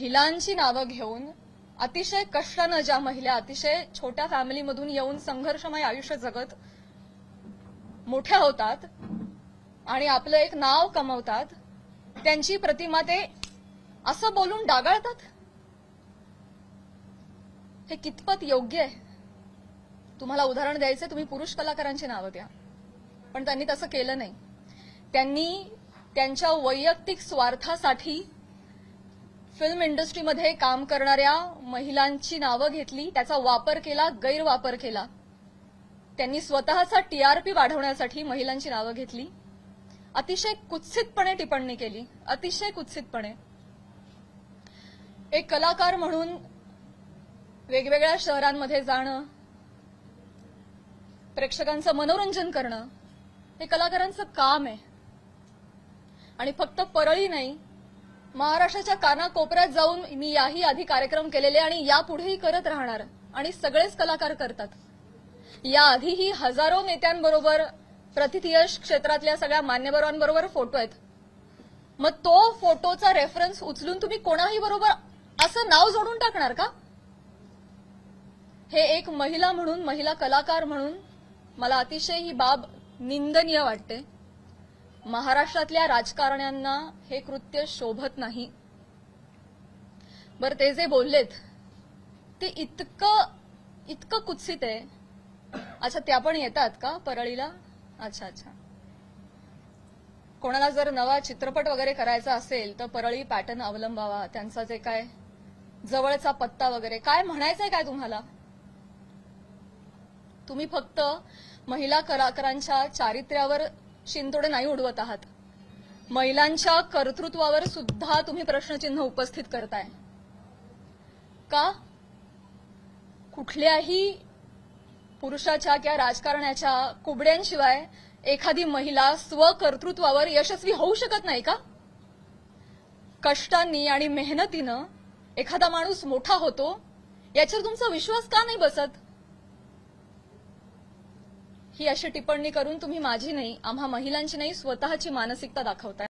महिलांची नावं घेऊन अतिशय कष्टानं ज्या महिला अतिशय छोट्या फॅमिलीमधून येऊन संघर्षमय आयुष्य जगत मोठ्या होतात आणि आपलं एक नाव कमवतात, त्यांची प्रतिमा ते असं बोलून डागाळतात. हे कितपत योग्य आहे? तुम्हाला उदाहरण द्यायचं, तुम्ही पुरुष कलाकारांची नावं द्या, पण त्यांनी तसं केलं नाही. त्यांनी त्यांच्या वैयक्तिक स्वार्थासाठी फिल्म इंडस्ट्रीमध्ये काम करणाऱ्या महिलांची नावं घेतली, त्याचा वापर केला, गैरवापर केला. त्यांनी स्वतःचा टीआरपी वाढवण्यासाठी महिलांची नावं घेतली, अतिशय कुत्सितपणे टिप्पणी केली, अतिशय कुत्सितपणे. एक कलाकार म्हणून वेगवेगळ्या शहरांमध्ये जाणं, प्रेक्षकांचं मनोरंजन करणं हे कलाकारांचं काम आहे. आणि फक्त परळी नाही, महाराष्ट्राच्या कानाकोपऱ्यात जाऊन मी याही आधी कार्यक्रम केलेले आणि यापुढेही करत राहणार, आणि सगळेच कलाकार करतात. याआधीही हजारो नेत्यांबरोबर, प्रतिथयश क्षेत्रातल्या सगळ्या मान्यवरांबरोबर फोटो आहेत. मग तो फोटोचा रेफरन्स उचलून तुम्ही कोणाही बरोबर असं नाव जोडून टाकणार का? हे एक महिला म्हणून, महिला कलाकार म्हणून मला अतिशय ही बाब निंदनीय वाटते. महाराष्ट्रातल्या राजकारण्यांना हे कृत्य शोभत नाही. बरं, ते जे बोललेत ते इतकं कुत्सित आहे. अच्छा, त्या पण येतात का परळीला? अच्छा. कोणाला जर नवा चित्रपट वगैरे करायचा असेल तर परळी पॅटर्न अवलंबावा. त्यांचा जे काय जवळचा पत्ता वगैरे काय म्हणायचंय काय तुम्हाला? तुम्ही फक्त महिला कलाकारांच्या चारित्र्यावर शिंतोडे नाही उडवत आहात, महिलांच्या कर्तृत्वावर सुद्धा तुम्ही प्रश्नचिन्ह उपस्थित करताय. का? कुठल्याही पुरुषाच्या किंवा राजकारण्याच्या कुबड्यांशिवाय एखादी महिला स्वकर्तृत्वावर यशस्वी होऊ शकत नाही का? कष्टांनी आणि मेहनतीनं एखादा माणूस मोठा होतो, याच्यावर तुमचा विश्वास का नाही बसत? ही अशी टिप्पणी करून तुम्ही माझी नाही, आम्हा महिलांची नाही, स्वतःची मानसिकता दाखवताय.